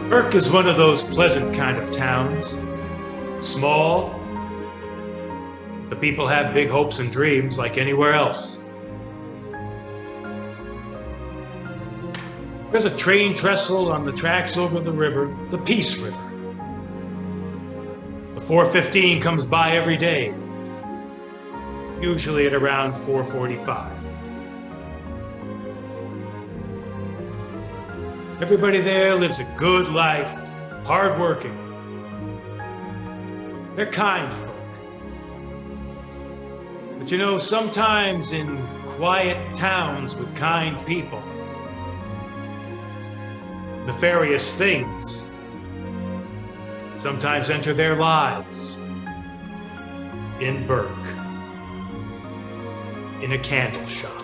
Burke is one of those pleasant kind of towns. Small. The people have big hopes and dreams like anywhere else. There's a train trestle on the tracks over the river, the Peace River. The 415 comes by every day, usually at around 4:45. Everybody there lives a good life, hardworking. They're kind folk. But you know, sometimes in quiet towns with kind people, nefarious things sometimes enter their lives. In Burke, in a candle shop.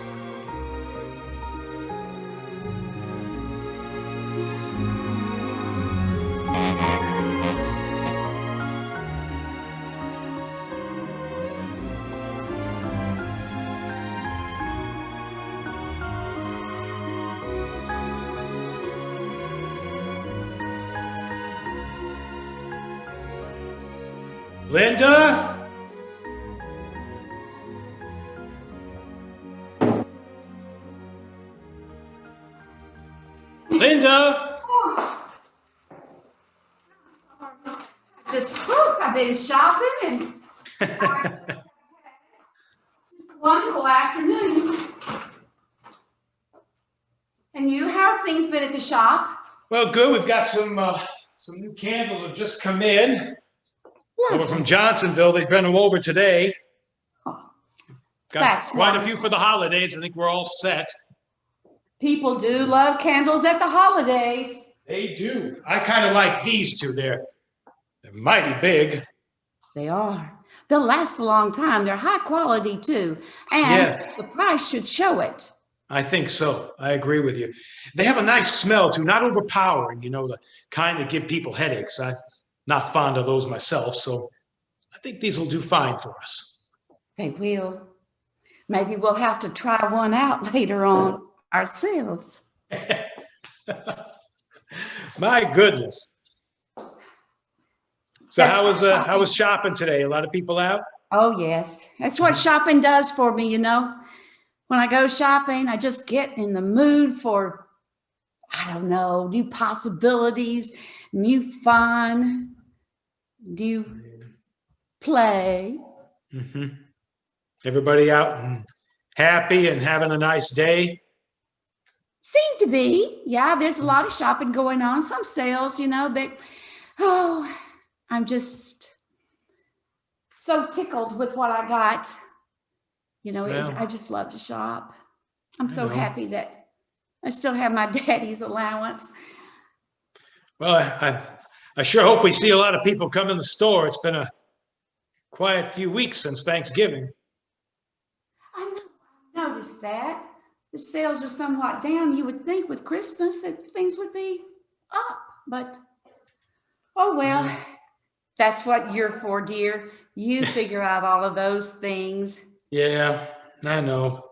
Linda? Linda? I've been shopping and just a wonderful afternoon. And you, how have things been at the shop? Well, good. We've got some new candles have just come in. Lovely. Over from Johnsonville. They brought them over today. Oh, got that's quite wonderful. a few for the holidays. I think we're all set. People do love candles at the holidays. They do. I kind of like these two. They're mighty big. They are. They'll last a long time. They're high quality too. And the price should show it. I think so. I agree with you. They have a nice smell too, not overpowering, you know, the kind that give people headaches. I'm not fond of those myself, so I think these will do fine for us. They will. Maybe we'll have to try one out later on ourselves. My goodness. So That's how was shopping today? A lot of people out? Oh, yes. That's what shopping does for me, you know. When I go shopping, I just get in the mood for, I don't know, new possibilities, new fun, new play. Mm-hmm. Everybody out and happy and having a nice day? Seem to be. Yeah, there's a lot of shopping going on, some sales, you know, but, I'm just so tickled with what I got. You know, I just love to shop. I'm so happy that I still have my daddy's allowance. Well, I sure hope we see a lot of people come in the store. It's been a quiet few weeks since Thanksgiving. I know. I noticed that. The sales are somewhat down. You would think with Christmas that things would be up, but oh well. That's what you're for, dear. You figure out all of those things. Yeah, I know.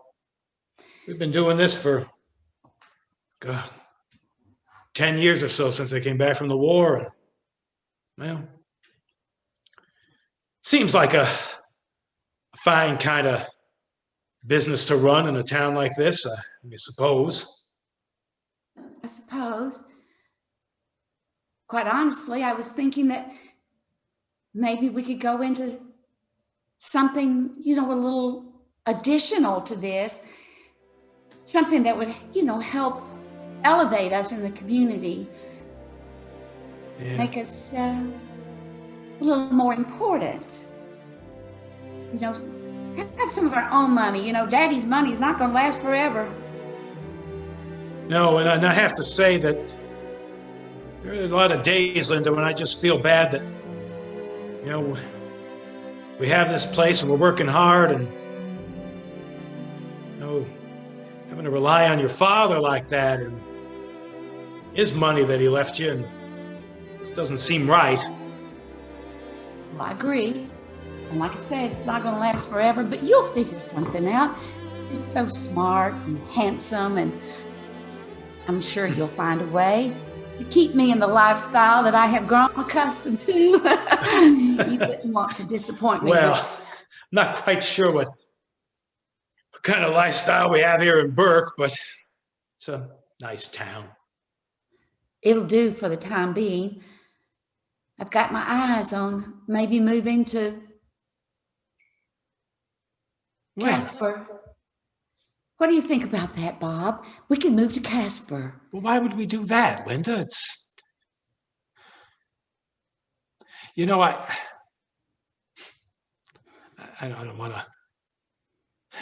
We've been doing this for 10 years or so since I came back from the war. And, well, seems like a fine kind of business to run in a town like this, I suppose. I suppose. Quite honestly, I was thinking that maybe we could go into something, you know, a little additional to this, something that would, you know, help elevate us in the community, make us a little more important. You know, have some of our own money. You know, Daddy's money is not going to last forever. No, and I have to say that there are a lot of days, Linda, when I just feel bad that, you know, we have this place and we're working hard and, you know, having to rely on your father like that and his money that he left you, and it doesn't seem right. Well, I agree. And like I said, it's not going to last forever, but you'll figure something out. You're so smart and handsome, and I'm sure you'll find a way. to keep me in the lifestyle that I have grown accustomed to. You wouldn't want to disappoint me. Well, I'm not quite sure what kind of lifestyle we have here in Burke, but it's a nice town. It'll do for the time being. I've got my eyes on maybe moving to When? Casper. What do you think about that, Bob? We can move to Casper. Well, why would we do that, Linda? I don't want to.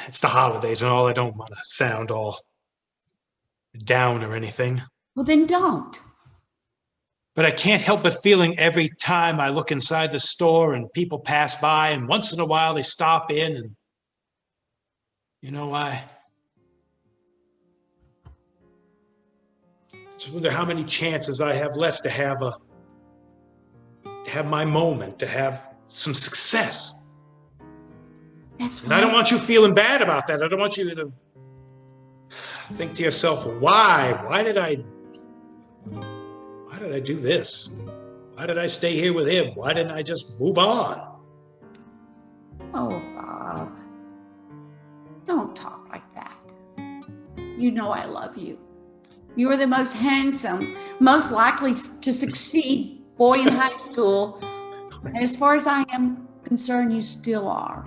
It's the holidays and all. I don't want to sound all down or anything. Well, then don't. But I can't help but feeling every time I look inside the store and people pass by, and once in a while they stop in, and I just wonder how many chances I have left to have my moment, to have some success. That's And I don't right. want you feeling bad about that. I don't want you to think to yourself, why did I do this? Why did I stay here with him? Why didn't I just move on? Oh, Bob. Don't talk like that. You know I love you. You are the most handsome, most likely to succeed boy in high school. And as far as I am concerned, you still are.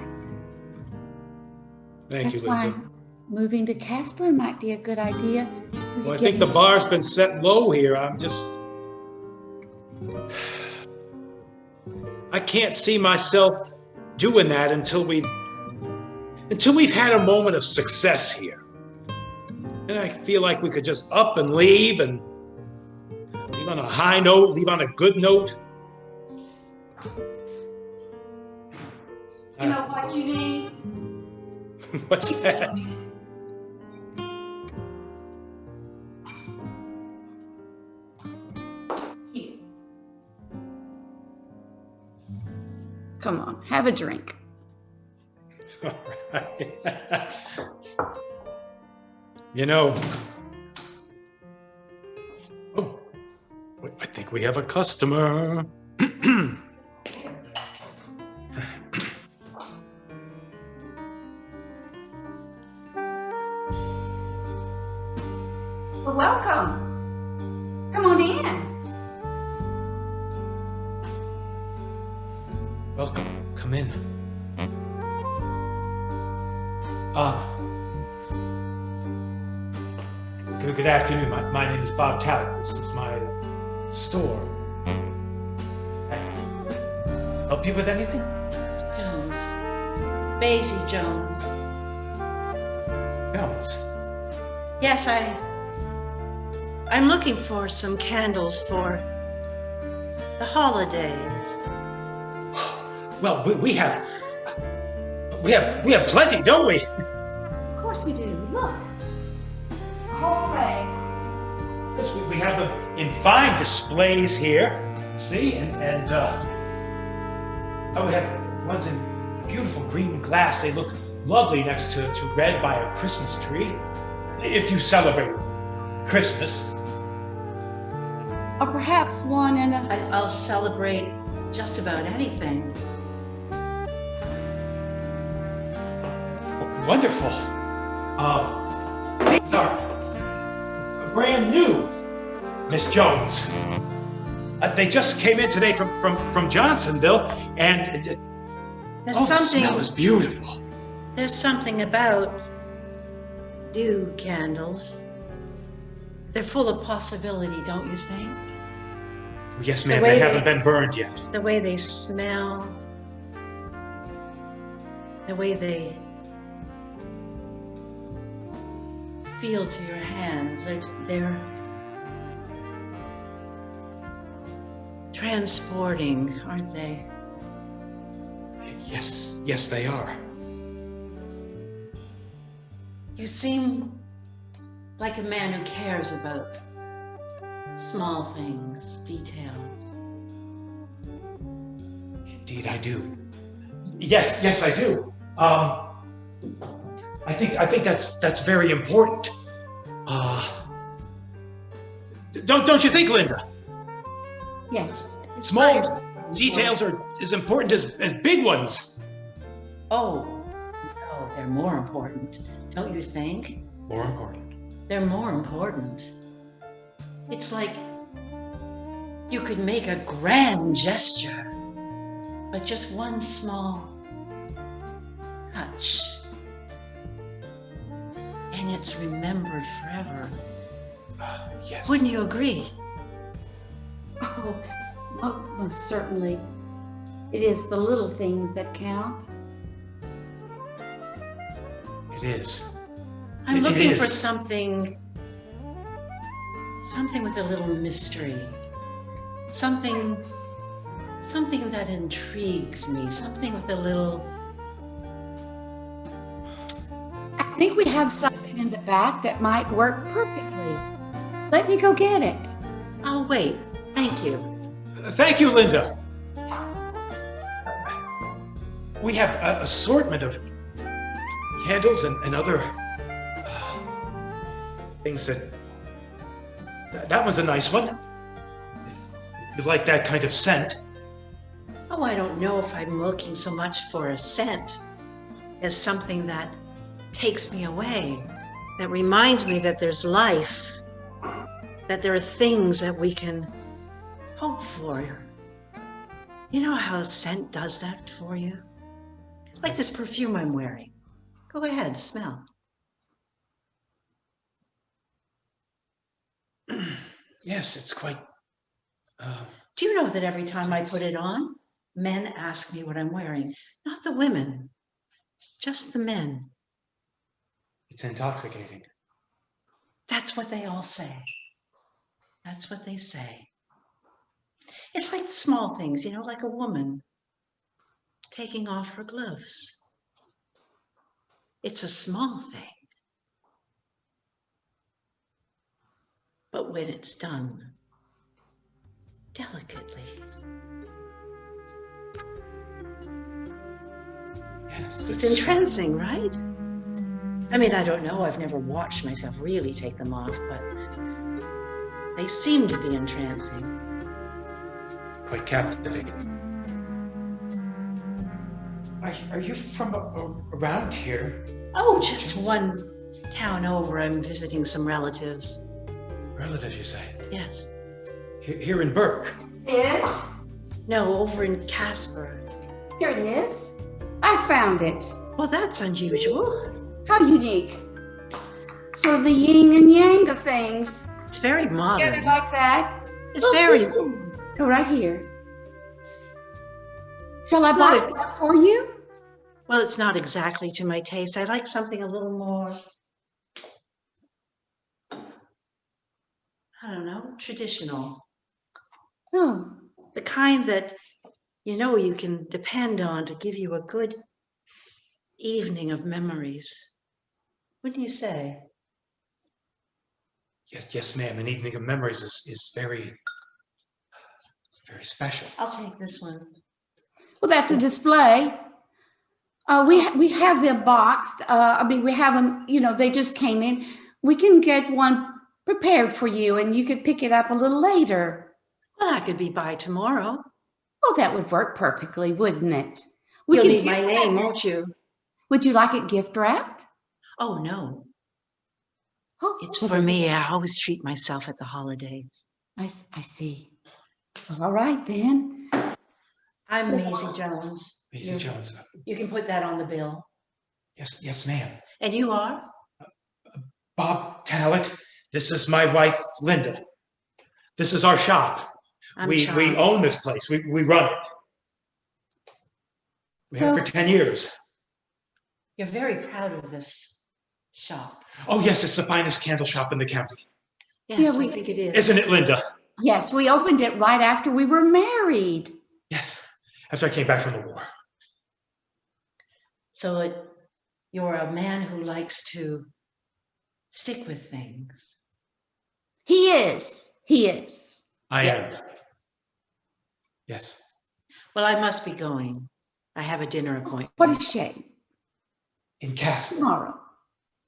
Thank That's you, why Linda. moving to Casper might be a good idea. We Well, I could think get- the bar's been set low here. I can't see myself doing that until we've had a moment of success here. And I feel like we could just up and leave on a high note, leave on a good note. You know what you need? What's that? Here. Come on, have a drink. All right. Oh, I think we have a customer. Well, welcome. Come on in. Welcome. Come in. Good afternoon. My name is Bob Talbot. This is my store. Help you with anything? Jones. Maisie Jones. Jones. Yes, I'm looking for some candles for the holidays. Well, we have plenty, don't we? Of course we do. Look. A whole array. Yes, we have them in fine displays here. See, and we have ones in beautiful green glass. They look lovely next to red by a Christmas tree. If you celebrate Christmas. Or perhaps one in a... I'll celebrate just about anything. Wonderful. These are brand new, Miss Jones. They just came in today from Johnsonville, and the smell is beautiful. There's something about new candles. They're full of possibility, don't you think? Yes, ma'am. The way They haven't been burned yet. The way they smell, the way they feel to your hands, they're transporting, aren't they? Yes, they are. You seem like a man who cares about small things, details. Indeed, I do. Yes, I do. I think that's very important. Don't you think, Linda? Yes. Small details are as important as big ones. Oh, no, they're more important, don't you think? More important. They're more important. It's like you could make a grand gesture, but just one small touch, and it's remembered forever. Yes. Wouldn't you agree? Oh, most certainly. It is the little things that count. It is. I'm It looking is. for something with a little mystery. Something that intrigues me. Something with a little... I think we have something in the back that might work perfectly. Let me go get it. I'll wait. Thank you. Thank you, Linda. We have an assortment of candles and other things that one's a nice one. If you like that kind of scent. Oh, I don't know if I'm looking so much for a scent as something that takes me away, that reminds me that there's life, that there are things that we can hope for. You know how scent does that for you? Like this perfume I'm wearing. Go ahead, smell. Yes, it's quite... Do you know that every time I put it on, men ask me what I'm wearing? Not the women, just the men. It's intoxicating. That's what they all say. That's what they say. It's like the small things, you know, like a woman taking off her gloves. It's a small thing. But when it's done delicately, Yes, it's entrancing, right? I mean, I don't know. I've never watched myself really take them off, but they seem to be entrancing. quite captivating. Are you from around here? Oh, just one town over. I'm visiting some relatives. Relatives, you say? Yes. Here in Burke. Is? No, over in Casper. Here it is. I found it. Well, that's unusual. How unique. Sort of the yin and yang of things. It's very Together modern. like that. It's very... Go right here. Shall I It's not box it up for you? Well, it's not exactly to my taste. I like something a little more, I don't know, traditional. Oh, The kind that, you know, you can depend on to give you a good evening of memories. Wouldn't you say? Yes, ma'am. An evening of memories is very special. I'll take this one. well, that's a display. We have them boxed. We have them, you know, they just came in. We can get one prepared for you and you could pick it up a little later. Well, I could be by tomorrow. Oh, that would work perfectly, wouldn't it? You'll can need my gift name, wrap it. won't you? Would you like it gift wrapped? Oh, no. Oh, It's for me. I always treat myself at the holidays. I see. Well, all right then. I'm Maisie Jones. Maisie Jones. You can put that on the bill. Yes, ma'am. And you are? Bob Talent. This is my wife, Linda. This is our shop. I'm We charmed. own this place. We run it. We have So- for 10 years. You're very proud of this shop. Oh, yes, it's the finest candle shop in the county. Yes, Yeah, I think it is. Isn't it, Linda? Yes, we opened it right after we were married. Yes, after I came back from the war. So you're a man who likes to stick with things. He is. I Yeah. am. Yes. Well, I must be going. I have a dinner appointment. What a shame. In Casper. Tomorrow.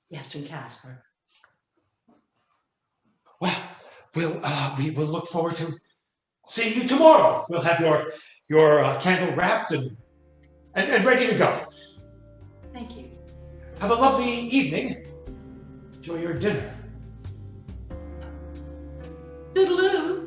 Yes, in Casper. Well, we will look forward to seeing you tomorrow. We'll have your candle wrapped and ready to go. Thank you. Have a lovely evening. Enjoy your dinner. Toodaloo.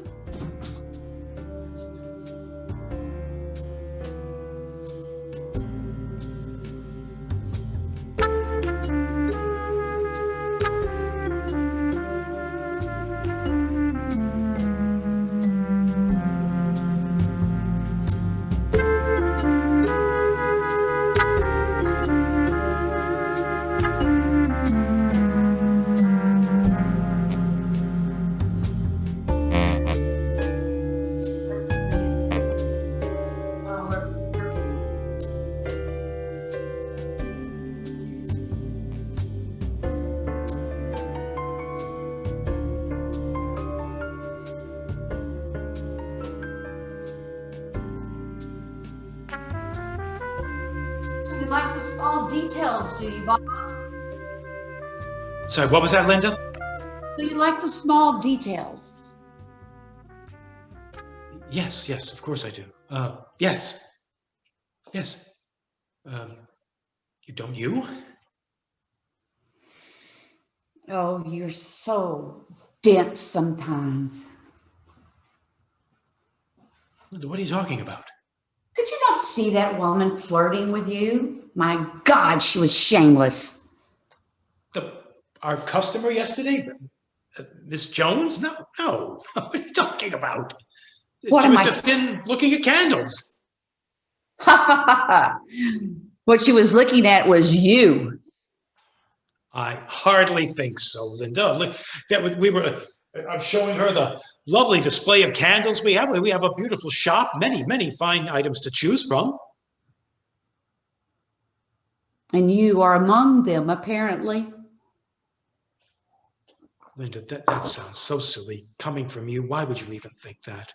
You like the small details, do you, Bob? Sorry, what was that, Linda? Do you like the small details? Yes, of course I do. Yes. Don't you? Oh, you're so dense sometimes. Linda, what are you talking about? Could you not see that woman flirting with you? My God, she was shameless. Our customer yesterday, Miss Jones? No. What are you talking about? What she am was I- just in looking at candles. What she was looking at was you. I hardly think so, Linda. Look, I'm showing her the lovely display of candles we have. We have a beautiful shop, many fine items to choose from. And you are among them, apparently. Linda, that sounds so silly. Coming from you, why would you even think that?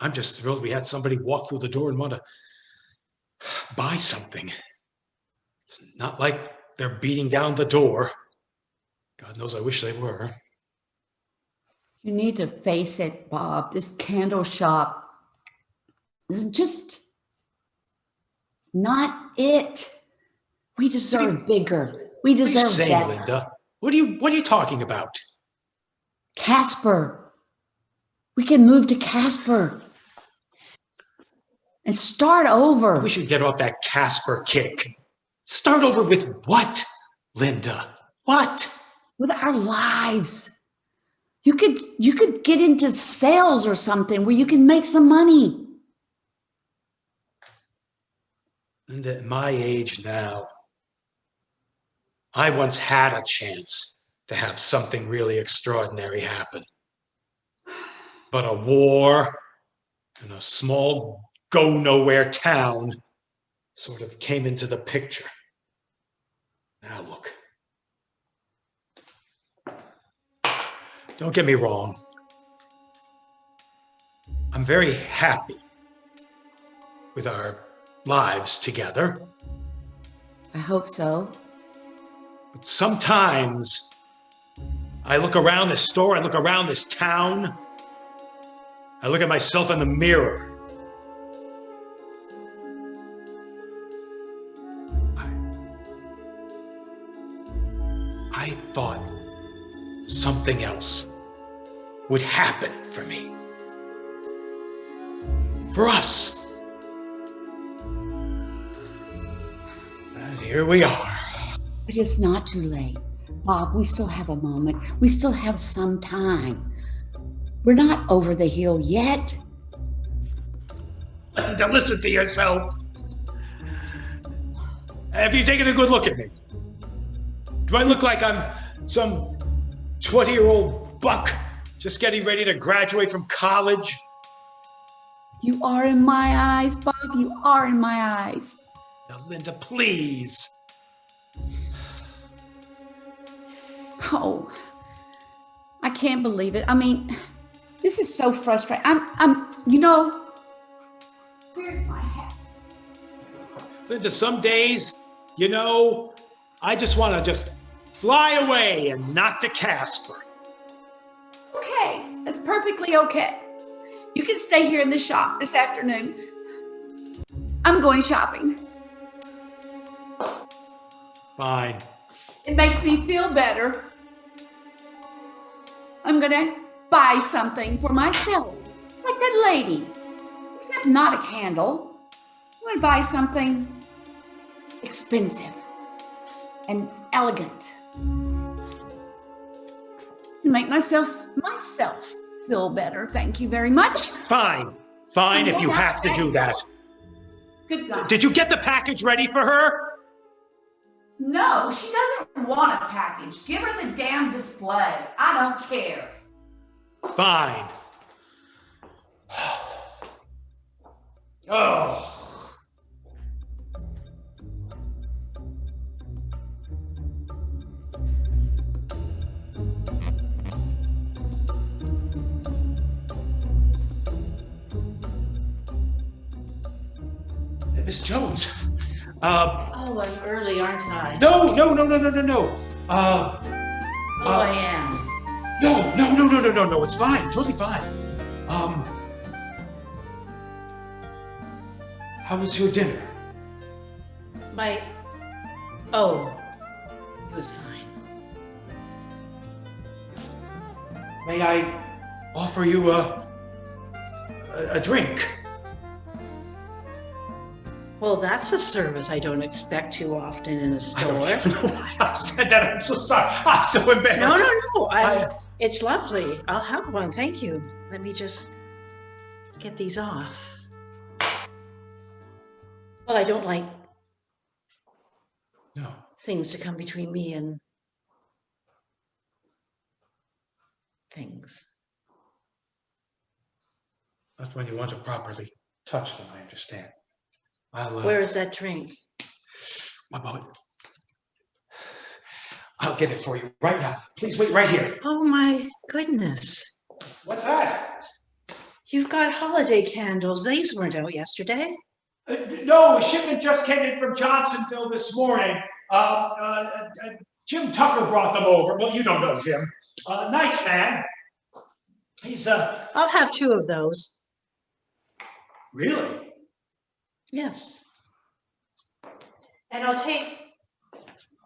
I'm just thrilled we had somebody walk through the door and want to buy something. It's not like they're beating down the door. God knows I wish they were. You need to face it, Bob. This candle shop is just not it. We deserve bigger. We What are you deserve saying, better. Linda? What are you talking about? Casper. We can move to Casper and start over. We should get off that Casper kick. Start over with what, Linda? What? With our lives. You could get into sales or something where you can make some money. Linda, at my age now, I once had a chance to have something really extraordinary happen. But a war in a small go-nowhere town sort of came into the picture. Now look. Don't get me wrong. I'm very happy with our lives together. I hope so. But sometimes I look around this store, I look around this town, I look at myself in the mirror. I thought something else would happen for me. For us. And here we are. But it's not too late. Bob, we still have a moment. We still have some time. We're not over the hill yet. To listen to yourself. Have you taken a good look at me? Do I look like I'm some 20-year-old buck just getting ready to graduate from college? You are in my eyes, Bob. You are in my eyes. Now, Linda, please. Oh, I can't believe it. I mean, this is so frustrating. Where's my hat? Linda, some days, I just want to fly away and not to Casper. Okay, that's perfectly okay. You can stay here in the shop this afternoon. I'm going shopping. Fine. It makes me feel better. I'm gonna buy something for myself, like that lady, except not a candle. I'm gonna buy something expensive and elegant. And make myself feel better. Thank you very much. Fine. Fine if you have to do that. Goodbye. Did you get the package ready for her? No, she doesn't want a package. Give her the damn display. I don't care. Fine. Oh. Miss Jones. Oh, I'm early, aren't I? No. I am. No. It's fine. Totally fine. How was your dinner? Oh, it was fine. May I offer you a drink? Well, that's a service I don't expect too often in a store. I don't even know why I said that. I'm so sorry. I'm so embarrassed. No. It's lovely. I'll have one. Thank you. Let me just get these off. Well, I don't like No. things to come between me and things. That's when you want to properly touch them, I understand. Where is that drink? One moment. I'll get it for you right now. Please wait right here. Oh my goodness. What's that? You've got holiday candles. These weren't out yesterday. No, a shipment just came in from Johnsonville this morning. Jim Tucker brought them over. Well, you don't know Jim. Nice man. He's I'll have 2 of those. Really? Yes. And I'll take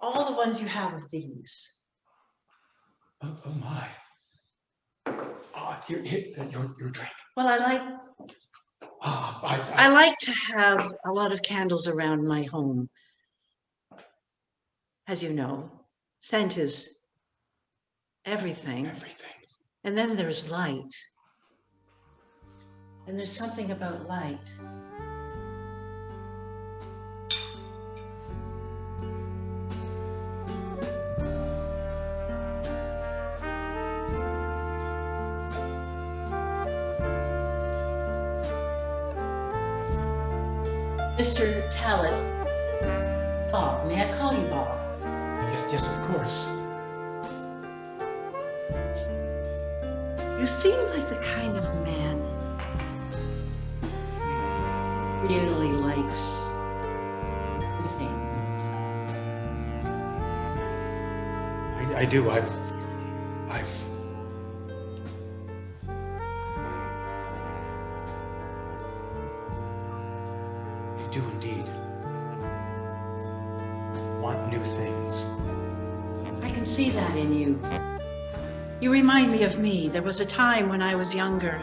all the ones you have of these. Oh my. Here, your drink. Well, I like to have a lot of candles around my home. As you know, scent is everything. And then there's light. And there's something about light. Mr. Talbot. Bob, may I call you Bob? Yes, of course. You seem like the kind of man who really likes new things. I do. I've I do indeed want new things. I can see that in you. You remind me of me. There was a time when I was younger,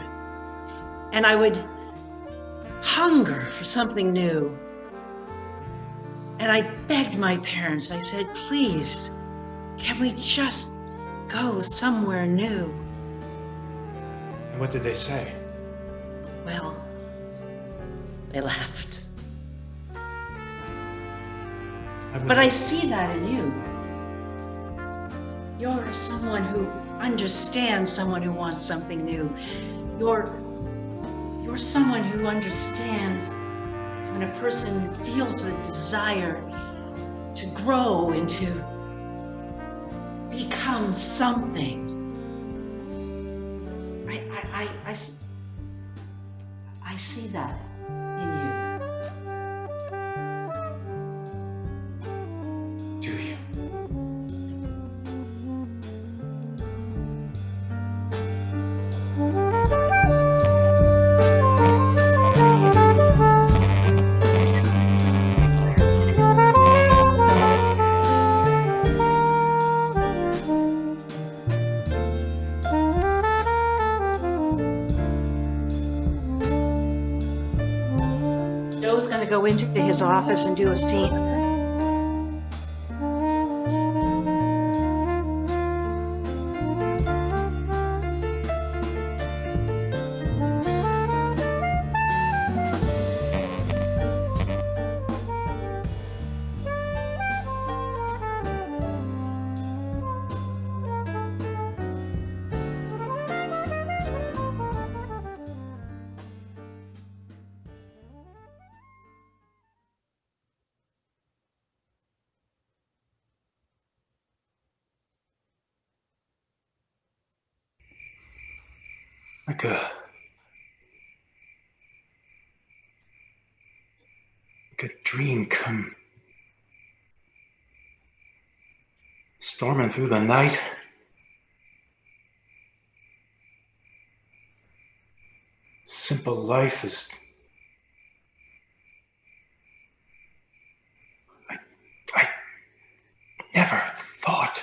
and I would hunger for something new. And I begged my parents, I said, please, can we just go somewhere new? And what did they say? Well, they laughed. But I see that in you. You're someone who understands someone who wants something new. You're someone who understands when a person feels a desire to grow and to become something. I see that in you. Do you? was going to go into his office and do a scene. Like a dream come storming through the night. Simple life is I never thought.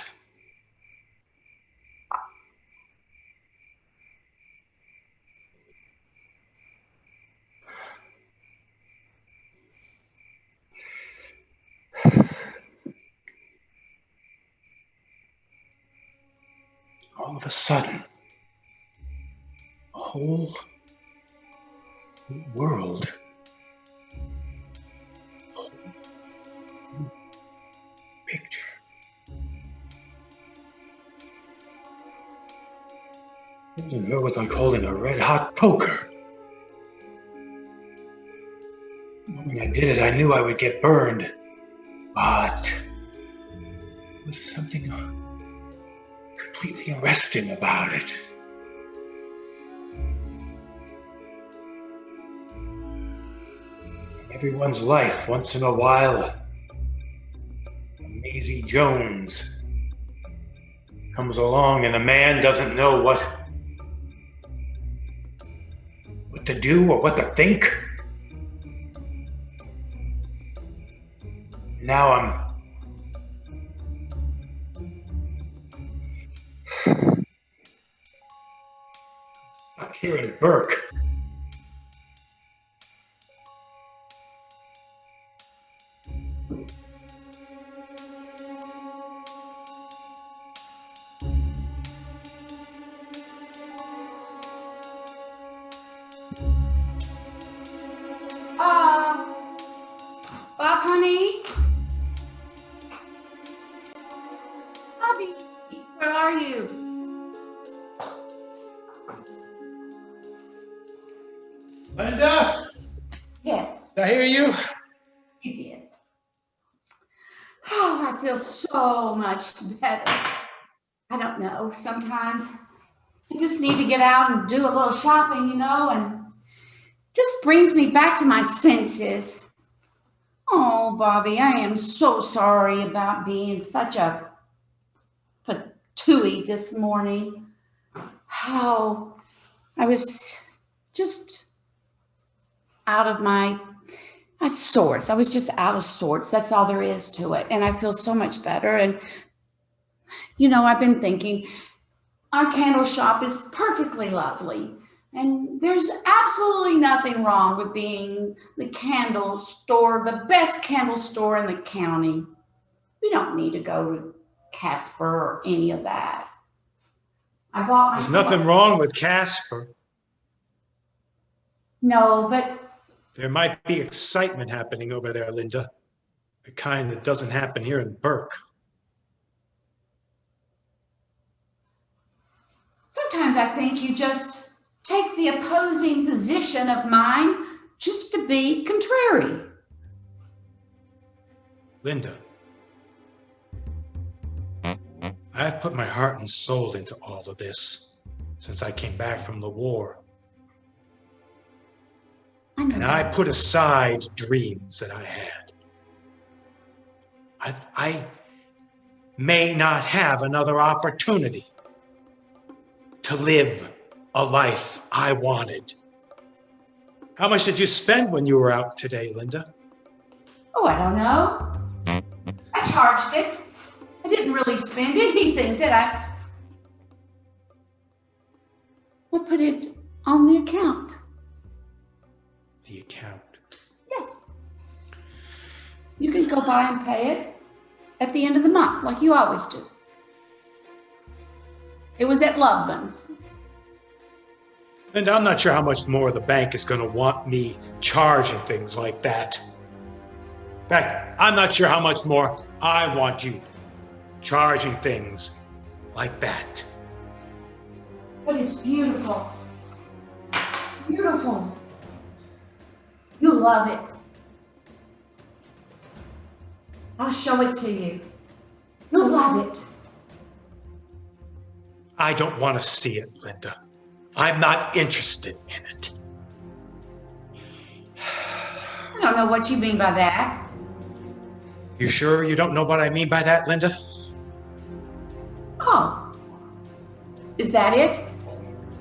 All of a sudden, a whole new world, whole new picture. Holding her was like holding a red-hot poker. When I did it, I knew I would get burned, but there was something completely arresting about it. In everyone's life, once in a while, a Maisie Jones comes along and a man doesn't know what to do or what to think. Now I'm stuck here in Burke. Bob, honey? Bobby, where are you? Linda, Yes, did I hear you? you did. Oh, I feel so much better. I don't know, sometimes I just need to get out and do a little shopping, and just brings me back to my senses. Oh, Bobby, I am so sorry about being such a patooey this morning. Oh, I was just out of my sorts. I was just out of sorts. That's all there is to it. And I feel so much better. And, I've been thinking our candle shop is perfectly lovely. And there's absolutely nothing wrong with being the candle store, the best candle store in the county. We don't need to go to Casper or any of that. I bought myself. There's nothing wrong with Casper. No, but There might be excitement happening over there, Linda. The kind that doesn't happen here in Burke. sometimes I think you just take the opposing position of mine just to be contrary. Linda, I've put my heart and soul into all of this since I came back from the war. And I put aside dreams that I had. I may not have another opportunity to live a life I wanted. How much did you spend when you were out today, Linda? Oh, I don't know. I charged it. I didn't really spend anything, did I? I put it on the account. The account. Yes. You can go by and pay it at the end of the month, like you always do. It was at Loveman's. And I'm not sure how much more the bank is going to want me charging things like that. In fact, I'm not sure how much more I want you charging things like that. But it's beautiful. Beautiful. You'll love it. I'll show it to you. You'll love it. I don't want to see it, Linda. I'm not interested in it. I don't know what you mean by that. You sure you don't know what I mean by that, Linda? Oh. Is that it?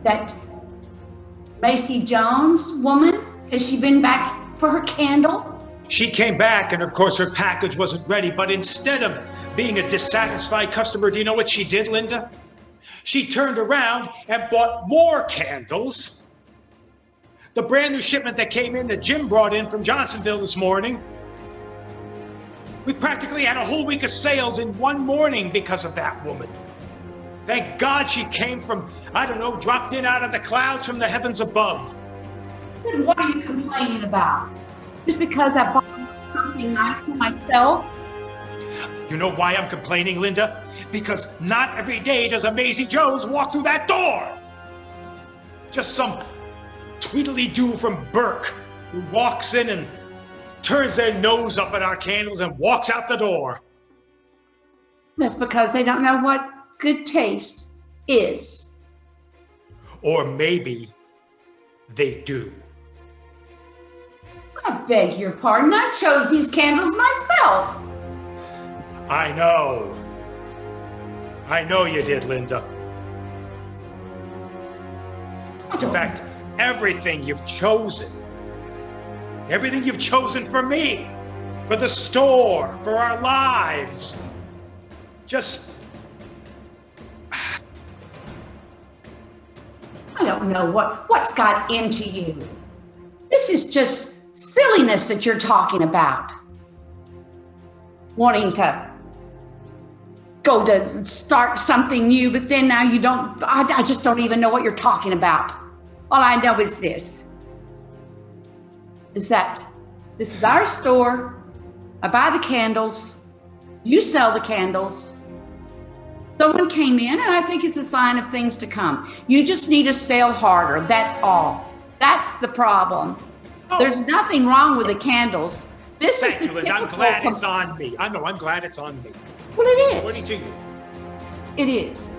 That Macy Jones woman? Has she been back for her candle? She came back, and of course her package wasn't ready, but instead of being a dissatisfied customer, do you know what she did, Linda? She turned around and bought more candles. The brand new shipment that came in that Jim brought in from Johnsonville this morning. We practically had a whole week of sales in one morning because of that woman. Thank God she came from, I don't know, dropped in out of the clouds from the heavens above. Then what are you complaining about? Just because I bought something nice for myself? You know why I'm complaining, Linda? Because not every day does a Maisie Jones walk through that door. Just some Tweedledee-doo from Burke who walks in and turns their nose up at our candles and walks out the door. That's because they don't know what good taste is. Or maybe they do. I beg your pardon. I chose these candles myself. I know. I know you did, Linda. In fact, everything you've chosen for me, for the store, for our lives, just... I don't know what's got into you. This is just silliness that you're talking about. Wanting to go to start something new, but then now you don't, I just don't even know what you're talking about. All I know is this, is that this is our store. I buy the candles. You sell the candles. Someone came in, and I think it's a sign of things to come. You just need to sell harder. That's all. That's the problem. Oh. There's nothing wrong with the candles. This Thank is the you, Linda. I'm typical glad it's on me. I know, I'm glad it's on me. Well, it According is. to you. It is.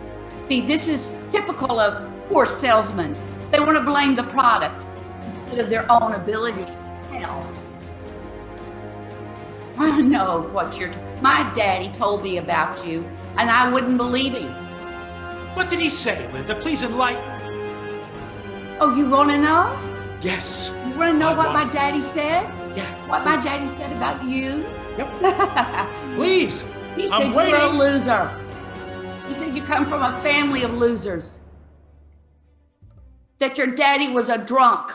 See, this is typical of poor salesmen. They want to blame the product instead of their own ability to sell. I know what my daddy told me about you, and I wouldn't believe him. What did he say, Linda? Please enlighten me. Oh, you want to know? Yes. You want to know I what my want- daddy said? Yeah. What my please. daddy said about you? Yep. Please. He said I'm you're a waiting. loser. He said you come from a family of losers. That your daddy was a drunk.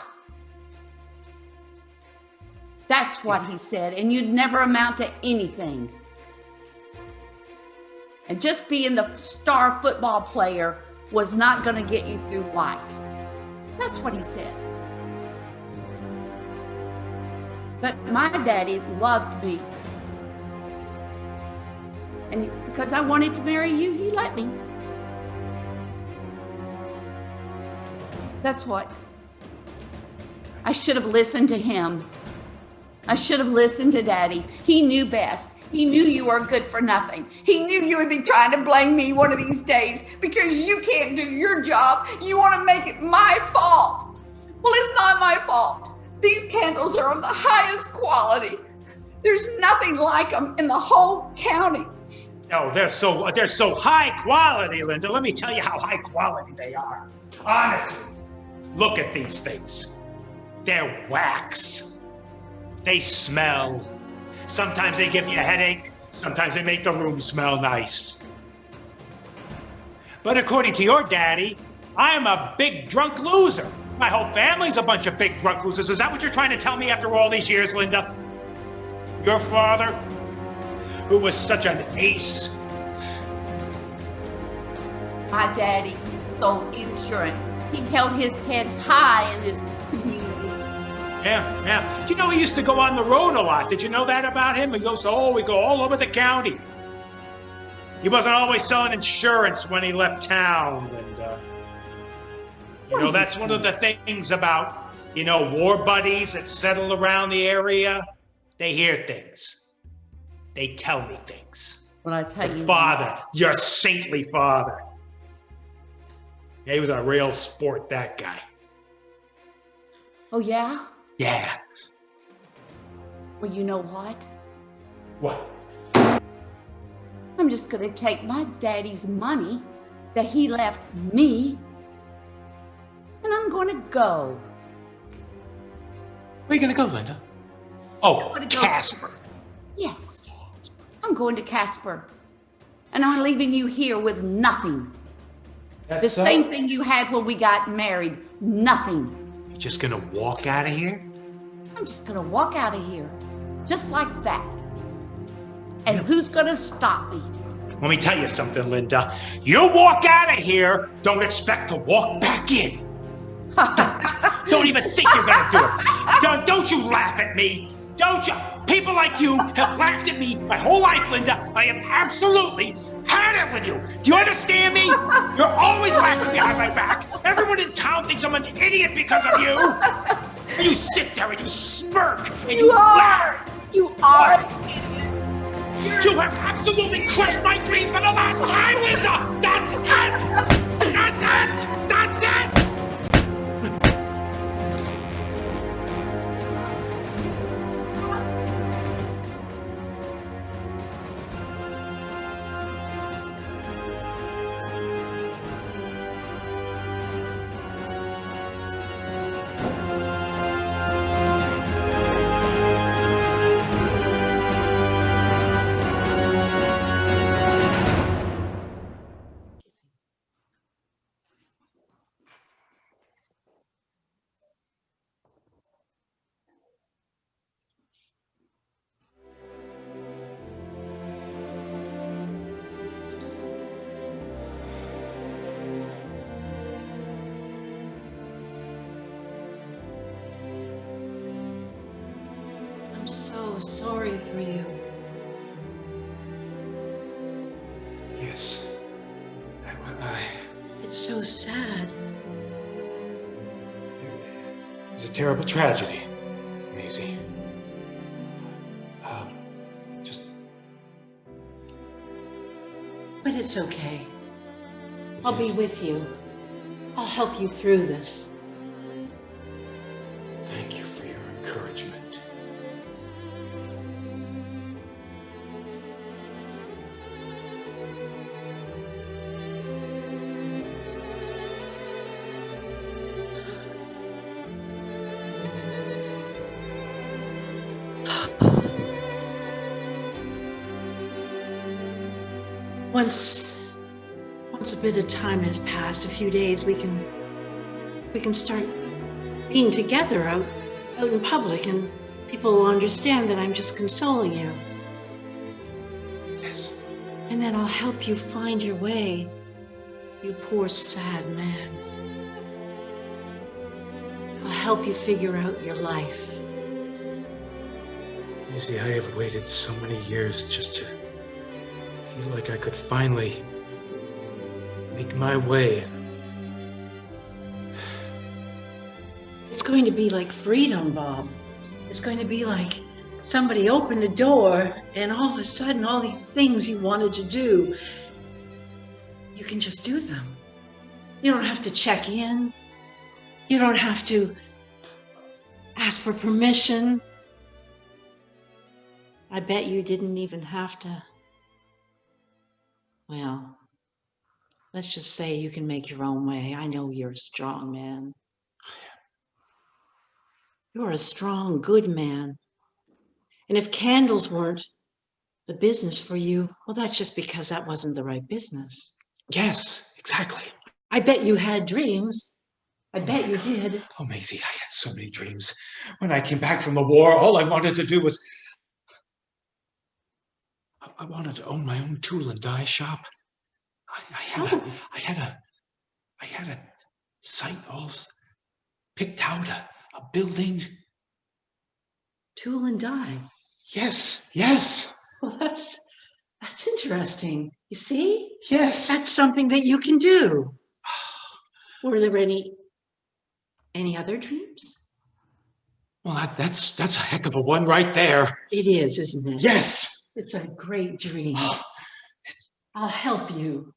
That's what he said. And you'd never amount to anything. And just being the star football player was not going to get you through life. That's what he said. But my daddy loved me. And because I wanted to marry you, he let me. That's what. I should have listened to him. I should have listened to Daddy. He knew best. He knew you were good for nothing. He knew you would be trying to blame me one of these days because you can't do your job. You want to make it my fault. Well, it's not my fault. These candles are of the highest quality. There's nothing like them in the whole county. No, they're so high quality, Linda. Let me tell you how high quality they are. Honestly, look at these things. They're wax. They smell. Sometimes they give you a headache. Sometimes they make the room smell nice. But according to your daddy, I'm a big drunk loser. My whole family's a bunch of big drunk losers. Is that what you're trying to tell me after all these years, Linda? Your father, who was such an ace. My daddy sold insurance. He held his head high in this community. Yeah. You know, he used to go on the road a lot. Did you know that about him? He go all over the county. He wasn't always selling insurance when he left town. And, you know, that's one of the things about, you know, war buddies that settle around the area. They hear things. They tell me things. When I tell you, Father, your saintly father. He was a real sport, that guy. oh yeah? Yeah. Well, you know what? What? I'm just gonna take my daddy's money that he left me, and I'm gonna go. Where are you gonna go, Linda? Oh, gonna go- Casper. Yes, I'm going to Casper, and I'm leaving you here with nothing. The same thing you had when we got married, nothing. You're just gonna walk out of here? I'm just gonna walk out of here, just like that. And who's gonna stop me? Let me tell you something, Linda. You walk out of here, don't expect to walk back in. Don't even think you're gonna do it. Don't you laugh at me. Don't you? People like you have laughed at me my whole life, Linda. I have absolutely had it with you. Do you understand me? You're always laughing behind my back. Everyone in town thinks I'm an idiot because of you. And you sit there and you smirk and you laugh. You are. You have absolutely crushed my dreams for the last time, Linda! That's it! That's it! That's it! I'm so sorry for you. Yes. It's so sad. It was a terrible tragedy, Maisie. Just... But it's okay. I'll be with you. I'll help you through this. Thank you for your encouragement. Once a bit of time has passed, a few days, we can start being together out in public, and people will understand that I'm just consoling you. Yes. And then I'll help you find your way, you poor sad man. I'll help you figure out your life. Maisie, I have waited so many years just to feel like I could finally make my way. It's going to be like freedom, Bob. It's going to be like somebody opened a door and all of a sudden all these things you wanted to do, you can just do them. You don't have to check in. You don't have to ask for permission. I bet you didn't even have to. Well, let's just say you can make your own way. I know you're a strong man. You're a strong, good man. And if candles weren't the business for you, well, that's just because that wasn't the right business. Yes, exactly. I bet you had dreams. I bet you did. Oh, Maisie, I had so many dreams. When I came back from the war, all I wanted to do was I wanted to own my own tool and die shop. I had a site all picked out, a building. Tool and die. Yes, yes, Well, that's interesting. You see? yes. That's something that you can do. Were there any other dreams? Well, that's a heck of a one right there. It is, isn't it? Yes. It's a great dream. Oh, I'll help you.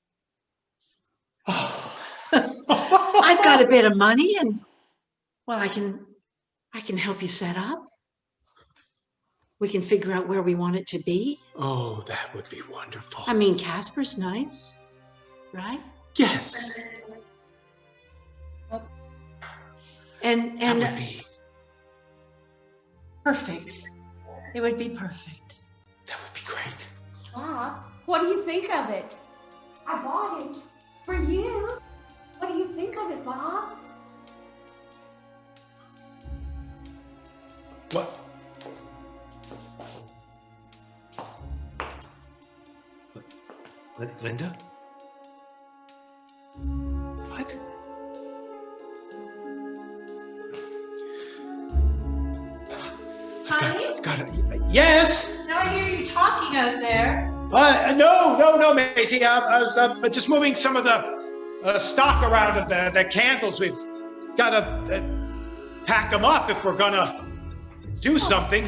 oh. I've got a bit of money and well, I can help you set up. We can figure out where we want it to be. Oh, that would be wonderful. I mean, Casper's nice, right? Yes. And That would be. perfect. It would be perfect. That would be great. Bob, what do you think of it? I bought it for you. What do you think of it, Bob? What? Linda? What? Honey? I've got it. Yes. Now I hear you talking out there. No, Maisie. I was just moving some of the stock around of the candles. We've got to pack them up if we're gonna do something.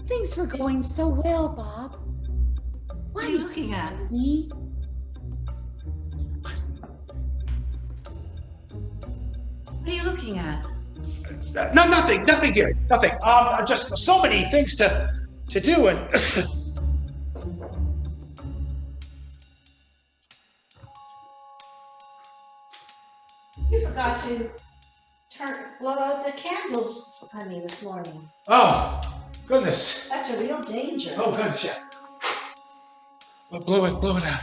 Things were going so well, Bob. What are you looking at? Me? What are you looking at? No, nothing, dear, nothing. Just so many things to do, and You forgot to blow out the candles, honey, this morning. oh, goodness. That's a real danger. Oh, goodness, yeah. Well, blow it out.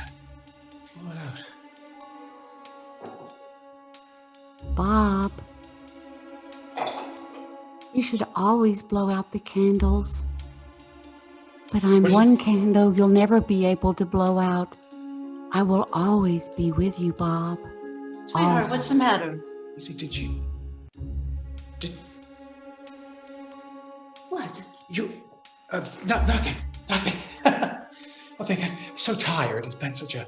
Blow it out. Bob, you should always blow out the candles. But I'm What is one candle you'll never be able to blow out. I will always be with you, Bob. Sweetheart, what's the matter? Lizzie, did What? you, nothing. Nothing. I'm so tired. It's been such a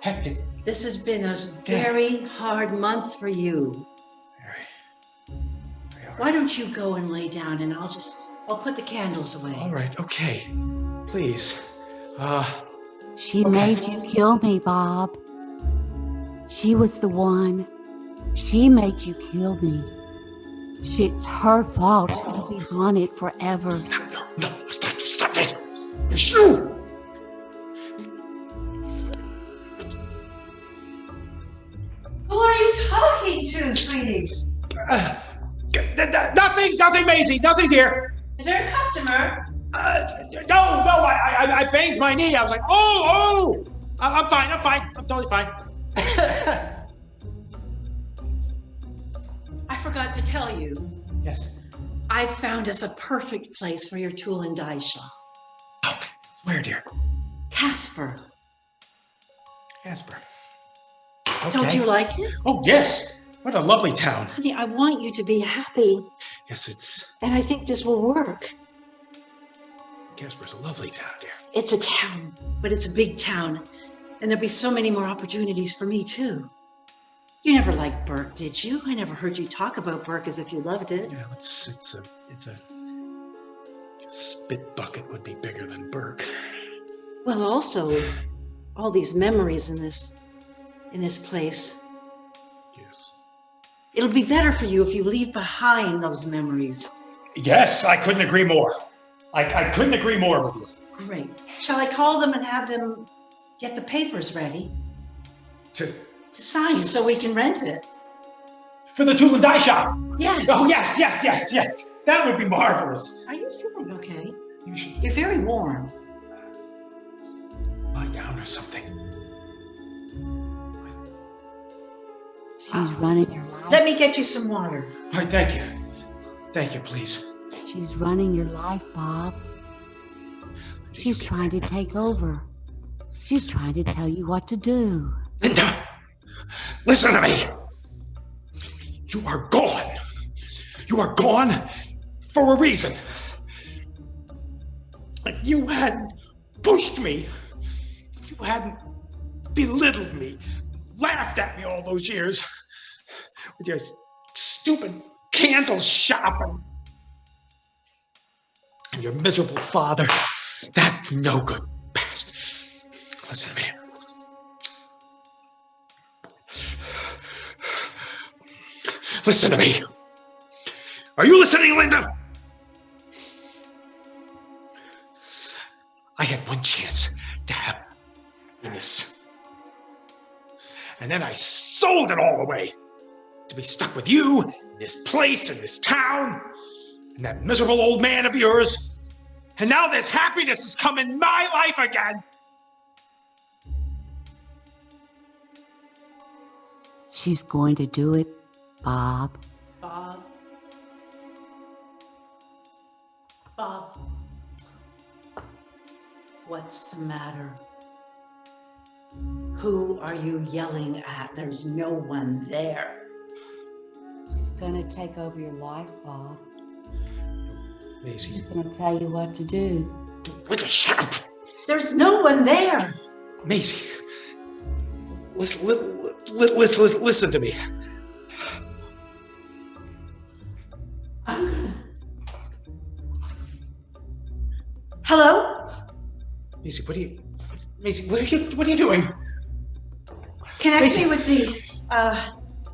hectic. This has been a very hard month for you. Very hard. Why don't you go and lay down and I'll put the candles away. All right, okay. Please. She Okay. made you kill me, Bob. She was the one. She made you kill me. It's her fault. It'll be haunted forever. No, stop it. It's you. Who are you talking to, sweetie? Nothing, Maisie. Nothing, dear. Is there a customer? No. I banged my knee. I was like, oh. I'm fine. I'm totally fine. I forgot to tell you. Yes. I found us a perfect place for your tool and die shop. Oh, where, dear? Casper. Casper. Don't you like it? Oh, yes. What a lovely town. Honey, I want you to be happy, Yes, it's and I think this will work. Casper's a lovely town, dear. It's a town, but it's a big town, and there'll be so many more opportunities for me, too. You never liked Burke, did you? I never heard you talk about Burke as if you loved it. Yeah, it's a spit bucket would be bigger than Burke. Well, also, all these memories in this place. Yes. It'll be better for you if you leave behind those memories. Yes, I couldn't agree more. I couldn't agree more with you. Great. Shall I call them and have them get the papers ready To sign so we can rent it? for the tool and die shop. Yes. Oh, yes. That would be marvelous. Are you feeling okay? You should You're very warm. lie down or something. She's running your life. Let me get you some water. All right, thank you. Thank you, please. She's running your life, Bob. She's trying to take over. She's trying to tell you what to do. Linda, listen to me. You are gone. You are gone for a reason. If you hadn't pushed me, if you hadn't belittled me, laughed at me all those years with your stupid candle shopping and your miserable father, that no good bastard. Listen to me. Listen to me. Are you listening, Linda? I had one chance to have happiness. And then I sold it all away to be stuck with you, in this place, in this town, and that miserable old man of yours. And now this happiness has come in my life again. She's going to do it, Bob. Bob. Bob. What's the matter? Who are you yelling at? There's no one there. She's going to take over your life, Bob. Maisie. She's going to tell you what to do. Linda, shut up. There's no one there. Maisie. Listen to me. I'm gonna. Hello? Maisie, what are you doing? Connect me with the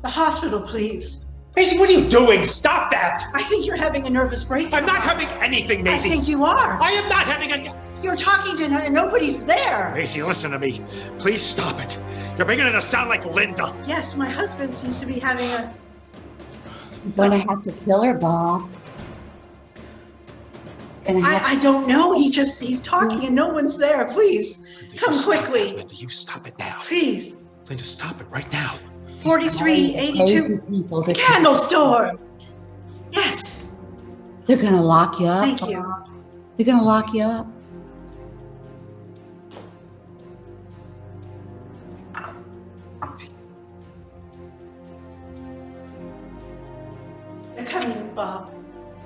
hospital, please. Maisie, what are you doing? Stop that! I think you're having a nervous breakdown. I'm not having anything, Maisie. I think you are. I am not having a... You're talking to nobody's there. Maisie, listen to me. Please stop it. You're making it sound like Linda. Yes, my husband seems to be having a... You're going to have to kill her, Bob. I don't know. He's talking and no one's there. Please, Linda, come you stop quickly. it. Linda, you stop it now. Please. Linda, stop it right now. 4382 candle store. Yes. They're going to lock you up. Thank you. They're going to lock you up. They're coming, Bob.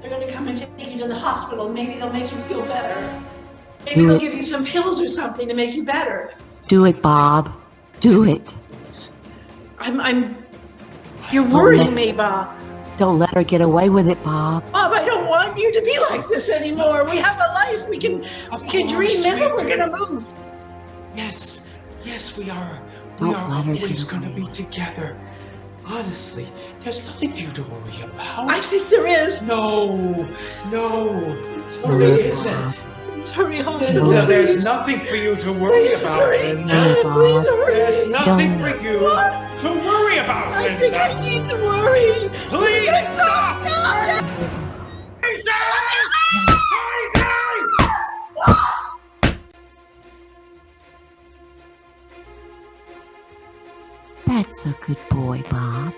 They're going to come and take you to the hospital. Maybe they'll make you feel better. Maybe they'll give you some pills or something to make you better. Do it, Bob. Do it. You're worrying me, Bob. Don't let her get away with it, Bob. Bob, I don't want you to be like this anymore. We have a life. We can dream. Remember, we're going to move. Yes, we are. Don't We are let her always get going to away be with it. together. Honestly, there's nothing for you to worry about. I think there is. No, there Hurry, isn't. Please hurry, hospital. Linda, there's please. nothing for you to worry Please about, hurry. Linda. Please hurry. There's nothing No. for you to worry about, I think I Linda. need to worry. Please stop! Teresa! That's a good boy, Bob.